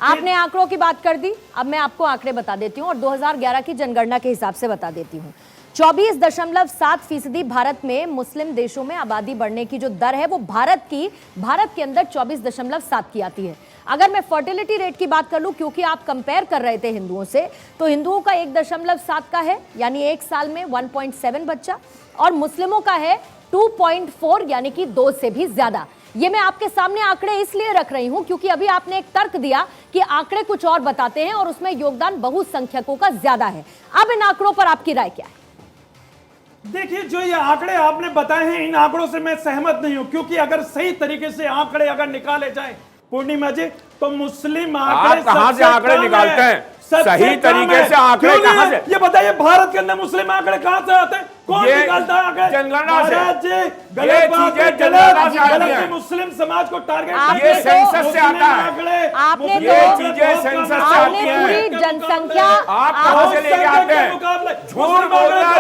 आपने आंकड़ों की बात कर दी, अब मैं आपको आंकड़े बता देती हूं और 2011 की जनगणना के हिसाब से बता देती हूं। 24.7% भारत में मुस्लिम देशों में आबादी बढ़ने की जो दर है वो भारत के अंदर 24.7 की आती है। अगर मैं फर्टिलिटी रेट की बात कर लूं, क्योंकि आप कंपेयर कर रहे थे हिंदुओं से, तो हिंदुओं का 1.7 का है, यानी एक साल में 1.7 बच्चा, और मुस्लिमों का है 2.4, यानी कि 2 से भी ज्यादा। ये मैं आपके सामने आंकड़े इसलिए रख रही हूं क्योंकि अभी आपने एक तर्क दिया कि आंकड़े कुछ और बताते हैं और उसमें योगदान बहुसंख्यकों का ज्यादा है। अब इन आंकड़ों पर आपकी राय क्या है? देखिए, जो ये आंकड़े आपने बताए हैं, इन आंकड़ों से मैं सहमत नहीं हूं, क्योंकि अगर सही तरीके से आंकड़े अगर निकाले जाए पूर्णिमा जी, तो मुस्लिम आंकड़े कहां से आंकड़े निकालते हैं? सही तरीके से आंकड़े कहां से? ये बताइए, भारत के अंदर मुस्लिम आंकड़े कहां से आते हैं? कौन निकालता है आंकड़े? जनगणना से। गलत बात है, गलत। मुस्लिम समाज को टारगेट ये सेंसस से आता है। आपने ये चीजें सेंसस से आती हैं। पूरी जनसंख्या आप कहां से लेके आते हैं? झूठ बोलना,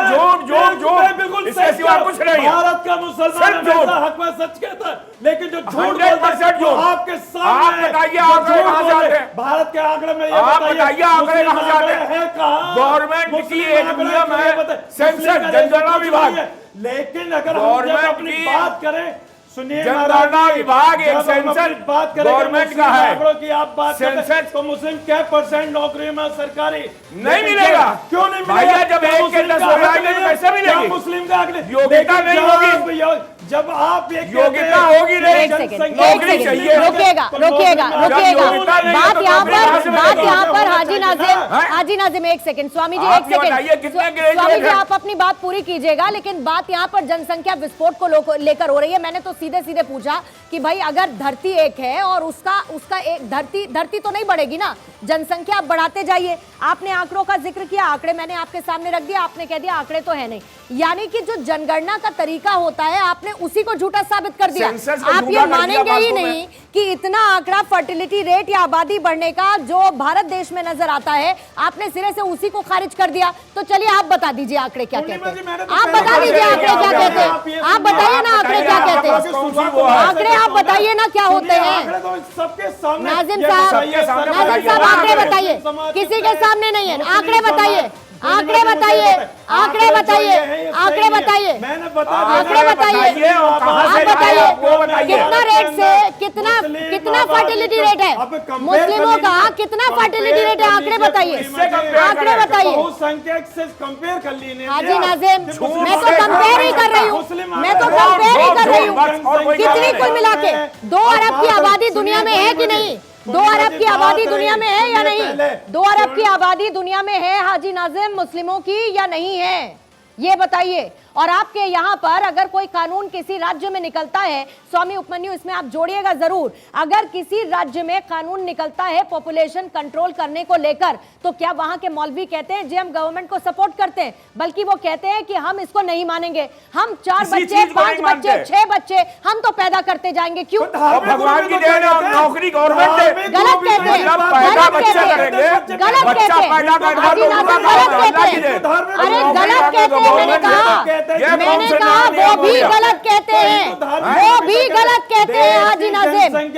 झूठ बिल्कुल इसके सिवा कुछ नहीं है। भारत का मुसलमान हमेशा हक में सच कहता है, लेकिन जो झूठ 100% झूठ आपके सामने, आप बताइए आंकड़े कहां से आते हैं? भारत के आंकड़े में आप बताइए आंकड़े कहां से आते हैं? गवर्नमेंट की एक नियम है, सेंसस जनगणना विभाग, लेकिन अगर हम जब अपनी बात करें, सुनिए, जनगणना विभाग एक सेंसस बात करें गवर्नमेंट का है, आंकड़ों की आप बात सेंसस करें तो मुस्लिम क्या % नौकरी में सरकारी नहीं मिलेगा? क्यों नहीं भैया, मिलेगा? जब एक के 10 हो जाएंगे तो कैसे मिलेगी? मुस्लिम का योग्यता नहीं होगी, जब आप ये योग्यता होगी नहीं, एक सेकंड, नौकरी चाहिए। रुकिएगा। बात यहाँ पर हाजी नाजिम एक सेकंड, स्वामी जी एक सेकंड, स्वामी जी आप अपनी बात पूरी कीजिएगा, लेकिन बात यहाँ पर जनसंख्या विस्फोट को लेकर हो रही है। मैंने तो सीधे सीधे पूछा कि भाई अगर धरती एक है और उसका एक धरती तो नहीं बढ़ेगी ना, जनसंख्या आप बढ़ाते जाइए। आपने आंकड़ों का जिक्र किया, आंकड़े मैंने आपके सामने रख दिया, आपने कह दिया आंकड़े तो है नहीं, यानी कि जो जनगणना का तरीका होता है आपने उसी को झूठा साबित कर दिया। आप ये मानेंगे ही नहीं कि इतना आंकड़ा फर्टिलिटी रेट या आबादी बढ़ने का जो भारत देश में नजर आता है, आपने सिरे से उसी को खारिज कर दिया। तो चलिए आप बता दीजिए आंकड़े क्या कहते हैं, आप बता दीजिए आंकड़े क्या कहते हैं, आप बताइए ना आंकड़े क्या कहते हैं, आंकड़े आप बताइए ना क्या होते हैं। नाजिम साहब आंकड़े बताइए, किसी के सामने नहीं है, आंकड़े बताइए, आंकड़े बताइए, आंकड़े बताइए, आंकड़े बताइए, आंकड़े बताइए, आप बताइए कितना रेट से कितना फर्टिलिटी रेट है मुस्लिमों का, कितना फर्टिलिटी रेट है, आंकड़े बताइए, आंकड़े बताइए। कंपेयर कर लीजिए हाजी नाजिम, मैं तो कंपेयर ही कर रही हूँ, मैं तो कंपेयर ही कर रही हूँ। कितनी कुल मिला के 2 अरब की आबादी दुनिया में है कि नहीं? 2 अरब की आबादी दुनिया में है या नहीं? 2 अरब की आबादी दुनिया में है हाजी नाजिम मुस्लिमों की या नहीं है, ये बताइए। और आपके यहाँ पर अगर कोई कानून किसी राज्य में निकलता है, स्वामी उपमन्यु इसमें आप जोड़िएगा जरूर, अगर किसी राज्य में कानून निकलता है पॉपुलेशन कंट्रोल करने को लेकर, तो क्या वहां के मौलवी कहते हैं जी हम गवर्नमेंट को सपोर्ट करते हैं? बल्कि वो कहते हैं कि हम इसको नहीं मानेंगे, हम 4 बच्चे 5 बच्चे 6 बच्चे हम तो पैदा करते जाएंगे। क्यों? भगवान की देन है, नौकरी गवर्नमेंट दे। गलत कहते हैं, गलत कहते हैं, गलत कहते हैं, अरे गलत कहते हैं, मैंने कहा वो भी गलत कहते हैं, वो भी गलत कहते हैं हाजी नाजिम।